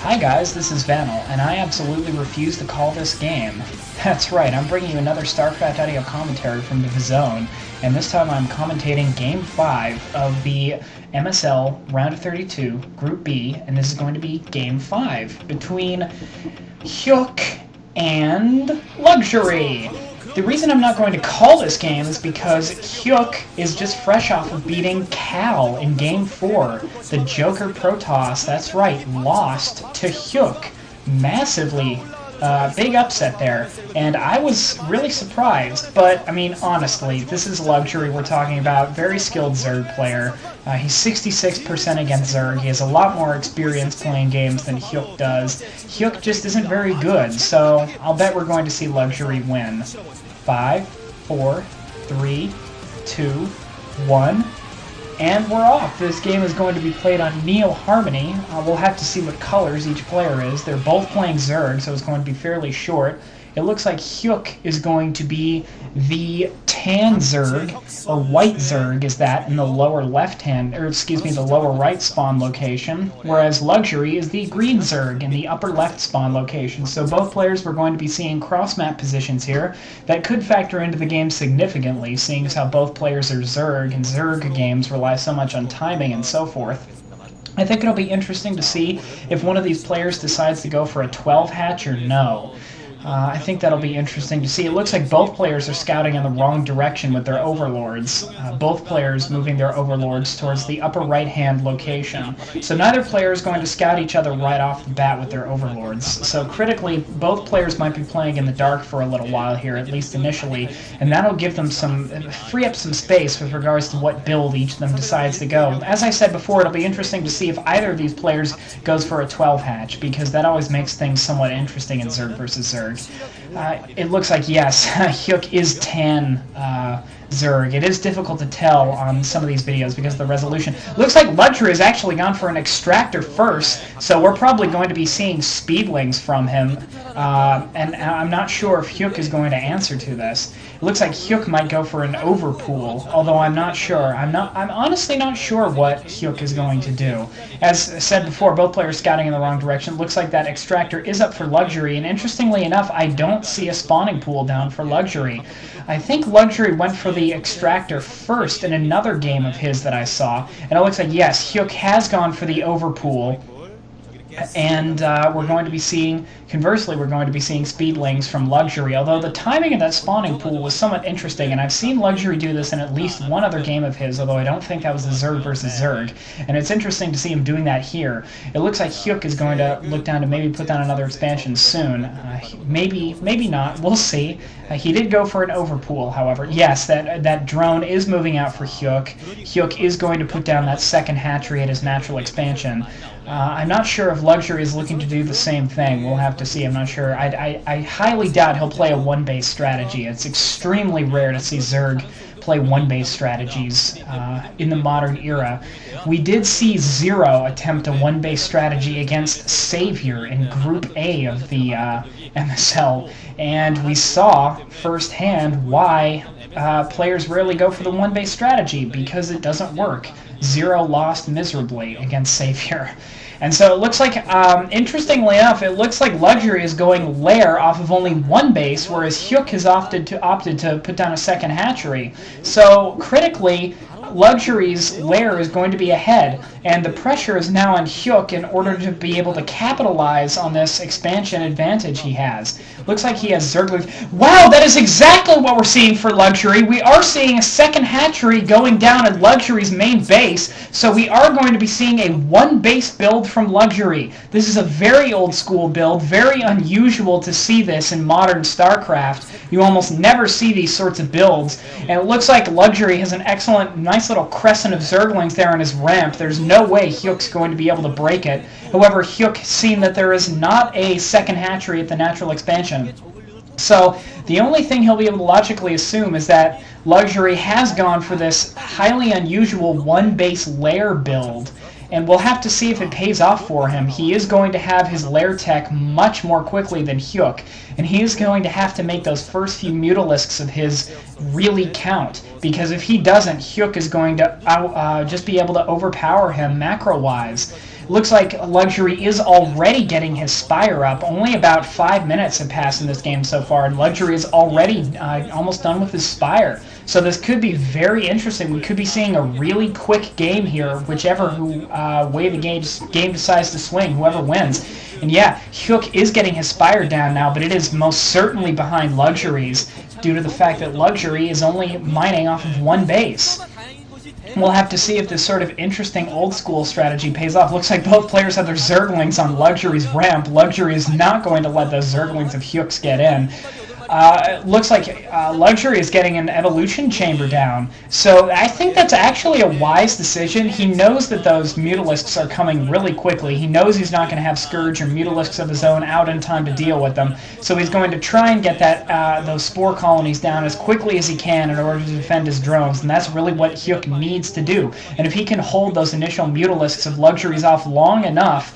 Hi guys, this is Vanel, and I absolutely refuse to call this game. That's right, I'm bringing you another StarCraft audio commentary from the zone, and this time I'm commentating Game 5 of the MSL Ro32 Group B, and this is going to be Game 5 between Hyuk and Luxury. The reason I'm not going to call this game is because Hyuk is just fresh off of beating Cal in Game 4. The Joker Protoss, that's right, lost to Hyuk. Massively. Big upset there. And I was really surprised, but, I mean, honestly, this is Luxury we're talking about. Very skilled Zerg player. He's 66% against Zerg. He has a lot more experience playing games than Hyuk does. Hyuk just isn't very good, so I'll bet we're going to see Luxury win. 5, 4, 3, 2, 1, and we're off. This game is going to be played on Neo Harmony. We'll have to see what colors each player is. They're both playing Zerg, so it's going to be fairly short. It looks like Hyuk is going to be the tan Zerg, or white Zerg is that, in the lower left-hand, or excuse me, the lower right spawn location, whereas Luxury is the green Zerg in the upper left spawn location. So both players we're going to be seeing cross-map positions here that could factor into the game significantly, seeing as how both players are Zerg, and Zerg games rely so much on timing and so forth. I think it'll be interesting to see if one of these players decides to go for a 12 hatch or no. I think that'll be interesting to see. It looks like both players are scouting in the wrong direction with their overlords. Both players moving their overlords towards the upper right-hand location. So neither player is going to scout each other right off the bat with their overlords. So critically, both players might be playing in the dark for a little while here, at least initially, and that'll give them free up some space with regards to what build each of them decides to go. As I said before, it'll be interesting to see if either of these players goes for a 12 hatch, because that always makes things somewhat interesting in Zerg versus Zerg. It looks like, yes, Hyuk is tan Zerg. It is difficult to tell on some of these videos because of the resolution. Looks like Luxury has actually gone for an extractor first, so we're probably going to be seeing speedlings from him, and I'm not sure if Hyuk is going to answer to this. It looks like Hyuk might go for an overpool, although I'm not sure. I'm honestly not sure what Hyuk is going to do. As said before, both players scouting in the wrong direction. Looks like that extractor is up for Luxury, and interestingly enough, I don't see a spawning pool down for Luxury. I think Luxury went for the extractor first in another game of his that I saw, and it looks like, yes, Hyuk has gone for the overpool. And we're going to be seeing, conversely, we're going to be seeing speedlings from Luxury, although the timing of that spawning pool was somewhat interesting, and I've seen Luxury do this in at least one other game of his, although I don't think that was the Zerg versus Zerg, and it's interesting to see him doing that here. It looks like Hyuk is going to look down to maybe put down another expansion soon. Maybe not, we'll see. He did go for an overpool, however. Yes, that drone is moving out for Hyuk. Hyuk is going to put down that second hatchery at his natural expansion. I'm not sure if Luxury is looking to do the same thing. We'll have to see. I'm not sure. I highly doubt he'll play a one-base strategy. It's extremely rare to see Zerg play one-base strategies in the modern era. We did see Zero attempt a one-base strategy against Savior in Group A of the MSL, and we saw firsthand why players rarely go for the one-base strategy, because it doesn't work. Zero lost miserably against Savior. And so it looks like, interestingly enough, it looks like Luxury is going lair off of only one base, whereas Hyuk has opted to put down a second hatchery. So critically, Luxury's lair is going to be ahead, and the pressure is now on Hyuk in order to be able to capitalize on this expansion advantage he has. Looks like he has Zerglings. Wow, that is exactly what we're seeing for Luxury. We are seeing a second hatchery going down at Luxury's main base, so we are going to be seeing a one-base build from Luxury. This is a very old-school build, very unusual to see this in modern StarCraft. You almost never see these sorts of builds, and it looks like Luxury has an excellent, nice little crescent of Zerglings there on his ramp. There's no way Hyuk's going to be able to break it. However, Hyuk has seen that there is not a second hatchery at the natural expansion. So the only thing he'll be able to logically assume is that Luxury has gone for this highly unusual one-base lair build, and we'll have to see if it pays off for him. He is going to have his lair tech much more quickly than Hyuk, and he is going to have to make those first few Mutalisks of his really count, because if he doesn't, Hyuk is going to just be able to overpower him macro-wise. Looks like Luxury is already getting his Spire up. Only about 5 minutes have passed in this game so far, and Luxury is already almost done with his Spire. So this could be very interesting. We could be seeing a really quick game here, whichever way the game decides to swing, whoever wins. And yeah, Hyuk is getting his Spire down now, but it is most certainly behind Luxury's due to the fact that Luxury is only mining off of one base. We'll have to see if this sort of interesting old-school strategy pays off. Looks like both players have their Zerglings on Luxury's ramp. Luxury is not going to let those Zerglings of Hyuk's get in. Looks like Luxury is getting an evolution chamber down. So I think that's actually a wise decision. He knows that those Mutalisks are coming really quickly. He knows he's not going to have Scourge or Mutalisks of his own out in time to deal with them. So he's going to try and get those spore colonies down as quickly as he can in order to defend his drones. And that's really what Hyuk needs to do. And if he can hold those initial Mutalisks of Luxuries off long enough,